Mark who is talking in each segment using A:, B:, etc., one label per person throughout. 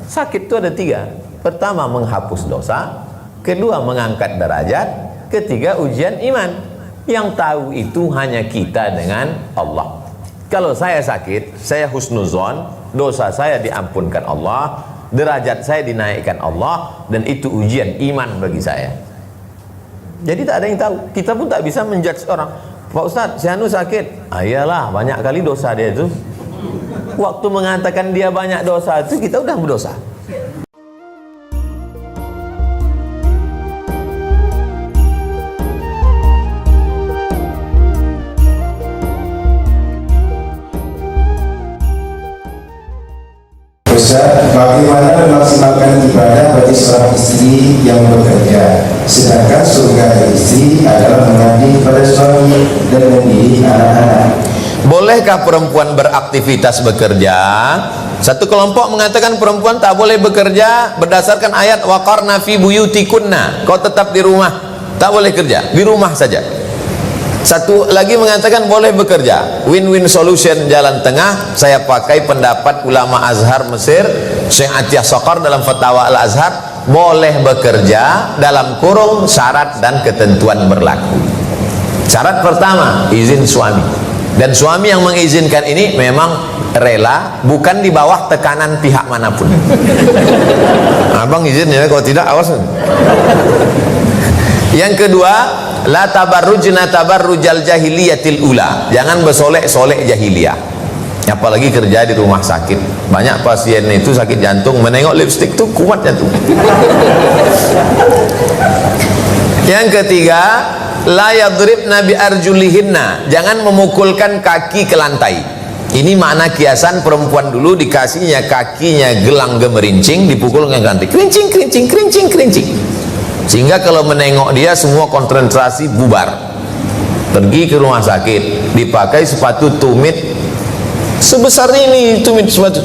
A: Sakit itu ada 3. Pertama, menghapus dosa. Kedua, mengangkat derajat. Ketiga, ujian iman. Yang tahu itu hanya kita dengan Allah. Kalau saya sakit, saya husnuzon, dosa saya diampunkan Allah, derajat saya dinaikkan Allah, dan itu ujian iman bagi saya. Jadi tak ada yang tahu. Kita pun tak bisa menjudge orang. Pak Ustadz, si Anu sakit. Iyalah, banyak kali dosa dia itu. Waktu mengatakan dia banyak dosa itu, kita udah berdosa.
B: Ustaz, bagaimana memaksimalkan ibadah bagi seorang istri yang bekerja, sedangkan surga istri adalah mengabdi pada suami dan mendidik anak-anak?
A: Bolehkah perempuan beraktivitas bekerja? Satu kelompok mengatakan perempuan tak boleh bekerja berdasarkan ayat waqarna fi buyutikunna. Kau tetap di rumah, tak boleh kerja, di rumah saja. Satu lagi mengatakan boleh bekerja. Win-win solution, jalan tengah. Saya pakai pendapat ulama Azhar Mesir, Syekh Atiyah Saqar dalam Fatwa Al-Azhar, boleh bekerja dalam kurung syarat dan ketentuan berlaku. Syarat pertama, izin suami. Dan suami yang mengizinkan ini memang rela, bukan di bawah tekanan pihak manapun. Abang izin ya, kalau tidak awas. Yang kedua, la tabarrujna tabarrujal jahiliyatil ula. Jangan bersolek-solek jahiliyah. Apalagi kerja di rumah sakit. Banyak pasien itu sakit jantung, menengok lipstik tuh kuat jantung. Yang ketiga, la yadribna bi arjulihinna. Jangan memukulkan kaki ke lantai. Ini makna kiasan perempuan dulu, dikasihnya kakinya gelang gemerincing, dipukul dengan lantai. Kerincing, kerincing, kerincing, kerincing. Sehingga kalau menengok dia semua konsentrasi bubar. Pergi ke rumah sakit, dipakai sepatu tumit sebesar ini, tumit sepatu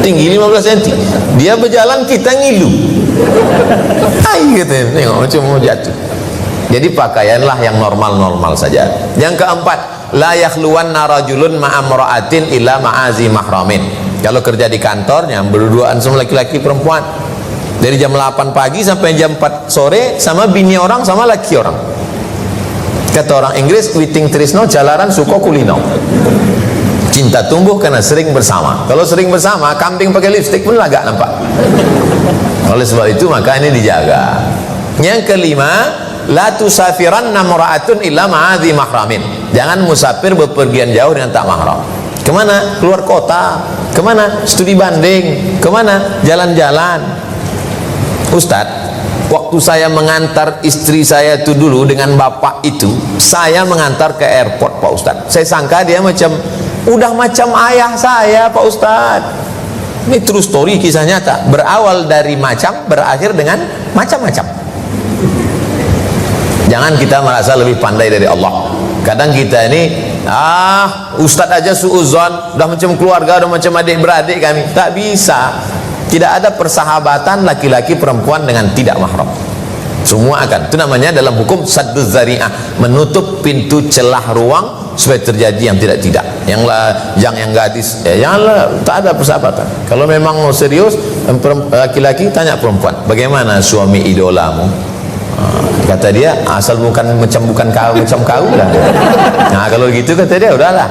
A: tinggi 15 cm. Dia berjalan, kita ngilu. Ai gitu, tengok macam mau jatuh. Jadi pakaianlah yang normal-normal saja. Yang keempat, la yakhluwanna rajulun ma'amra'atin illa ma'azi mahramin. Kalau kerja di kantornya berduaan sama laki-laki perempuan. Dari jam 8 pagi sampai jam 4 sore sama bini orang sama laki orang. Kata orang Inggris, witing trisno jalaran suko kulino. Cinta tumbuh karena sering bersama. Kalau sering bersama, kambing pakai lipstik pun agak nampak. Oleh sebab itu maka ini dijaga. Yang kelima, la tusafiranna mura'atun illa ma'adhi mahramin. Jangan musafir bepergian jauh dengan tak mahram. Kemana? Keluar kota. Kemana? Studi banding. Kemana? Jalan-jalan. Ustadz, waktu saya mengantar istri saya itu dulu dengan bapak itu, saya mengantar ke airport Pak Ustadz. Saya sangka dia udah macam ayah saya Pak Ustadz. Ini true story, kisah nyata. Berawal dari macam, berakhir dengan macam-macam. Jangan kita merasa lebih pandai dari Allah. Kadang kita ini, Ustadz aja suuzon, udah macam keluarga, udah macam adik-beradik kami. Tak bisa. Tidak ada persahabatan laki-laki perempuan dengan tidak mahram. Semua akan. Itu namanya dalam hukum sadduz zari'ah, menutup pintu celah ruang supaya terjadi yang tidak-tidak. Yang gadis, janganlah, tak ada persahabatan. Kalau memang mau serius, laki-laki tanya perempuan, bagaimana suami idolamu? Kata dia, asal bukan kau lah. Nah kalau gitu kata dia, udahlah.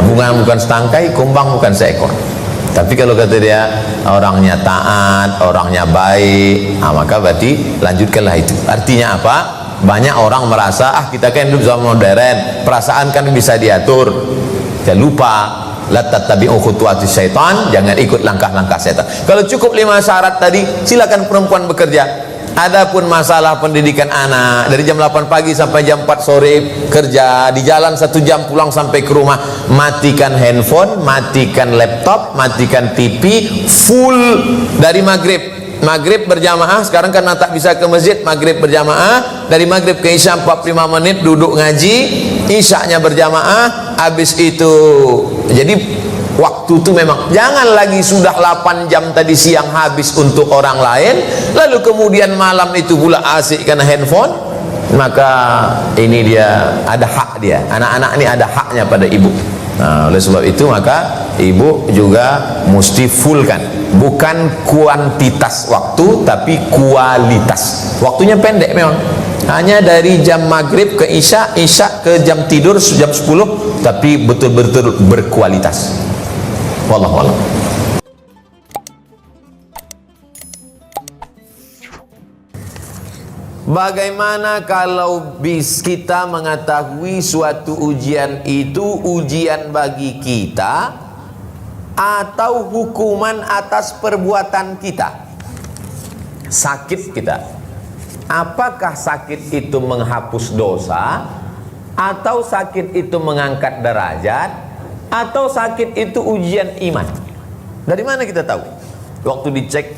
A: Bunga bukan setangkai, kumbang bukan seekor. Tapi kalau kata dia orangnya taat, orangnya baik, maka berarti lanjutkanlah itu. Artinya apa? Banyak orang merasa kita kan hidup zaman modern, perasaan kan bisa diatur. Jangan lupa, la tattabi'u khutuwatis syaitan, jangan ikut langkah-langkah setan. Kalau cukup 5 syarat tadi, silakan perempuan bekerja. Adapun masalah pendidikan anak, dari jam 8 pagi sampai jam 4 sore kerja, di jalan 1 jam pulang sampai ke rumah, matikan handphone, matikan laptop, matikan TV, full dari maghrib berjamaah. Sekarang karena tak bisa ke masjid, maghrib berjamaah, dari maghrib ke isya 45 menit duduk ngaji, isyanya berjamaah, habis itu jadi waktu itu memang jangan lagi sudah 8 jam tadi siang habis untuk orang lain, lalu kemudian malam itu pula asik karena handphone. Maka ini dia ada hak dia, anak-anak ini ada haknya pada ibu. Nah, oleh sebab itu maka ibu juga mesti fullkan bukan kuantitas waktu tapi kualitas. Waktunya pendek memang, hanya dari jam maghrib ke isya, isya ke jam tidur jam 10, tapi betul-betul berkualitas. Wallahu a'lam. Bagaimana kalau kita mengetahui suatu ujian itu ujian bagi kita atau hukuman atas perbuatan kita? Sakit kita, apakah sakit itu menghapus dosa, atau sakit itu mengangkat derajat, atau sakit itu ujian iman? Dari mana kita tahu? Waktu dicek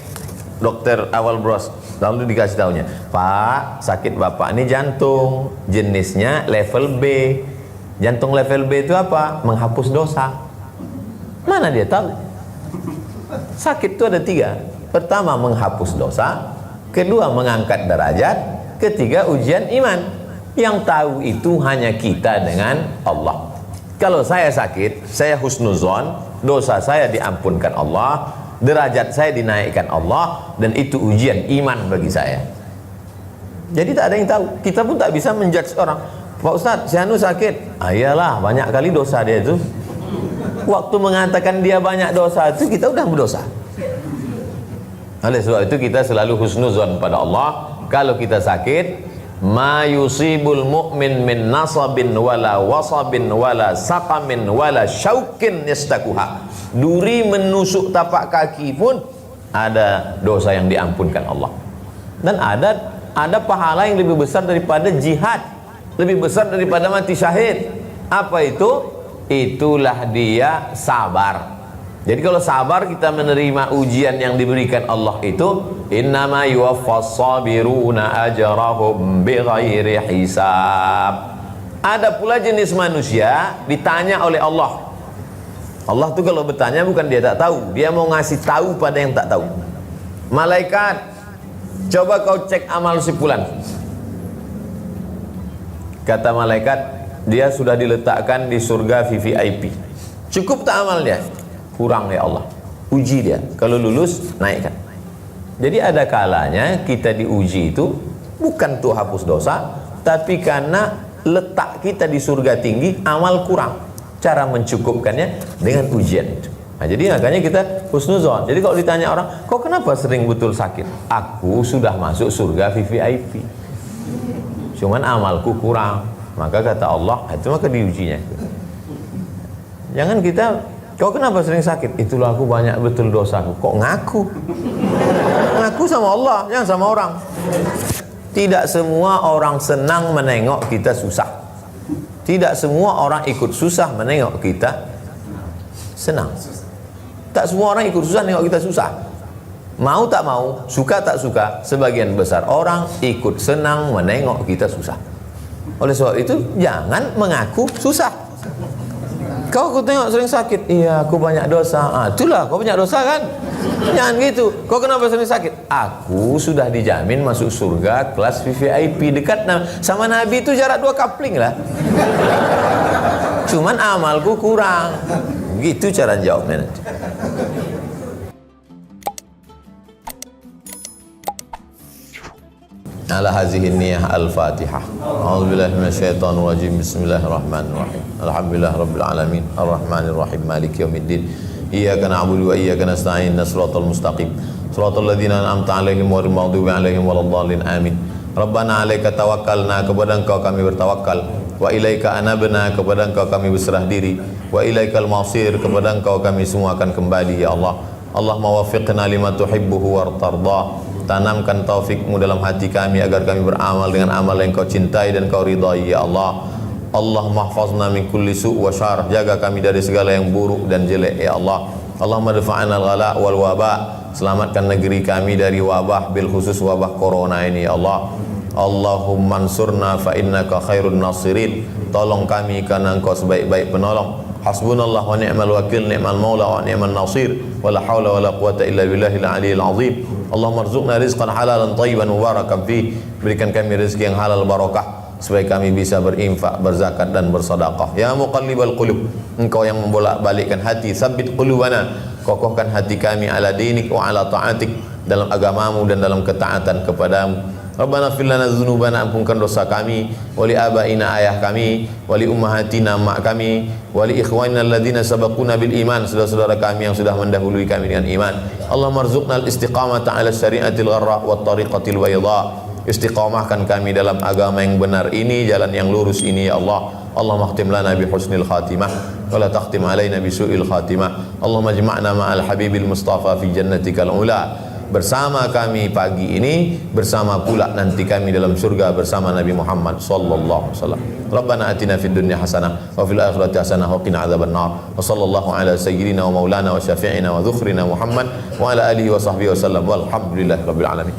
A: dokter awal bros, lalu dikasih tahunya, Pak, sakit bapak ini jantung, jenisnya level B. Jantung level B itu apa? Menghapus dosa. Mana dia tahu? Sakit itu ada 3. Pertama, menghapus dosa. Kedua, mengangkat derajat. Ketiga, ujian iman. Yang tahu itu hanya kita dengan Allah. Kalau saya sakit, saya husnuzon, dosa saya diampunkan Allah, derajat saya dinaikkan Allah, dan itu ujian iman bagi saya. Jadi tak ada yang tahu. Kita pun tak bisa menjudge orang. Pak Ustadz, si Anu sakit. Iyalah, banyak kali dosa dia itu. Waktu mengatakan dia banyak dosa itu, kita udah berdosa. Oleh sebab itu kita selalu husnuzon pada Allah. Kalau kita sakit, ma yusibul mu'min min nasabin wala wasabin wala saqamin wala syaukin yastakuha. Duri menusuk tapak kaki pun ada dosa yang diampunkan Allah. Dan ada pahala yang lebih besar daripada jihad, lebih besar daripada mati syahid. Apa itu? Itulah dia sabar. Jadi kalau sabar, kita menerima ujian yang diberikan Allah itu, innama yuwaffas sabiruna ajrahum bighairi hisab. Ada pula jenis manusia ditanya oleh Allah. Allah tuh kalau bertanya bukan dia tak tahu, dia mau ngasih tahu pada yang tak tahu. Malaikat, coba kau cek amal si fulan. Kata malaikat, dia sudah diletakkan di surga VVIP. Cukup tak amal dia? Kurang ya Allah. Uji dia, kalau lulus naikkan. Jadi ada kalanya kita diuji itu bukan tuh hapus dosa, tapi karena letak kita di surga tinggi, amal kurang. Cara mencukupkannya dengan ujian itu. Nah, jadi makanya kita husnuzon. Jadi kalau ditanya orang, kok kenapa sering betul sakit? Aku sudah masuk surga VVIP, cuman amalku kurang. Maka kata Allah, itu maka diujinya. Jangan kita, kau kenapa sering sakit? Itulah aku banyak betul dosaku. Kok ngaku? Ngaku sama Allah, jangan sama orang. Tidak semua orang senang menengok kita susah. Tidak semua orang ikut susah menengok kita senang. Tak semua orang ikut susah menengok kita susah. Mau tak mau, suka tak suka, sebagian besar orang ikut senang menengok kita susah. Oleh sebab itu, jangan mengaku susah. Kau aku tengok sering sakit. Iya, aku banyak dosa. Itulah, kau banyak dosa kan? Jangan gitu. Kau kenapa sering sakit? Aku sudah dijamin masuk surga kelas VVIP, dekat sama Nabi itu jarak 2 kapling lah. Cuman amalku kurang. Gitu cara jawabnya nanti. Ala hazihi niyah al-fatihah. A'udzubillahi minasyaitonir rajim. Bismillahirrahmanirrahim. Alhamdulillah rabbil alamin. Arrahmanir rahim. Maliki yaumiddin. Iyyaka na'budu wa iyyaka nasta'in. Shiratal mustaqim. Shiratal ladzina an'amta 'alaihim ghairil maghdubi 'alaihim waladdallin. Amin. Rabbana 'alaika tawakkalna, kepada Engkau kami bertawakal. Wa ilaika anabna, kepada Engkau kami berserah diri. Wa ilaikal masir, kepada Engkau kami semua akan kembali ya Allah. Allahumma waffiqna lima tuhibbuhu wartardah. Tanamkan taufikmu dalam hati kami agar kami beramal dengan amal yang kau cintai dan kau ridai ya Allah. Allahumma hafazna min kulli su' wa syar, jaga kami dari segala yang buruk dan jelek ya Allah. Allahumma dafa'na al-ghala wal waba, selamatkan negeri kami dari wabah, bil khusus wabah corona ini ya Allah. Allahumma ansurna fa innaka khairun nasirin, tolong kami karena Engkau sebaik-baik penolong. Hasbunallah wa ni'mal wakil, ni'mal maula wa ni'mal nasir, wala haula wala quwata illa billahil aliyil azim. Allahumma rzuqna rizqan halalan tayyiban mubarakan fih, berikan kami rezeki yang halal barakah supaya kami bisa berinfak, berzakat dan bersedekah. Ya muqallibal qulub, Engkau yang membolak-balikkan hati, tsabbit qulubana kokohkan hati kami ala dinik wa ala ta'atik, dalam agamamu dan dalam ketaatan kepadamu. Rabbana fir lana dzunubana, ampunkan dosa kami, wali abaina, ayah kami, wali ummahatina, mak kami, wali ikhwanina alladzina sabaquna bil iman, saudara-saudara kami yang sudah mendahului kami dengan iman. Allahumma rzuqna al istiqamata ala syariatil gharra wat tariqatil bayda, istiqamahkan kami dalam agama yang benar ini, jalan yang lurus ini ya Allah. Allahumma khtim lana bi husnil khatimah wa la takhtim alaina bi su'il khatimah. Allahumma ijma'na ma'al habibil mustafa fi jannatikal ula. Bersama kami pagi ini, bersama pula nanti kami dalam surga bersama Nabi Muhammad sallallahu alaihi wasallam. Rabbana atina fid dunya hasanah wa fil akhirati hasanah wa qina adzaban nar. Wa sallallahu ala sayyidina wa maulana wa syafi'ina wa dzukhrina Muhammad wa ala alihi wa sahbihi wasallam. Walhamdulillahirabbil alamin.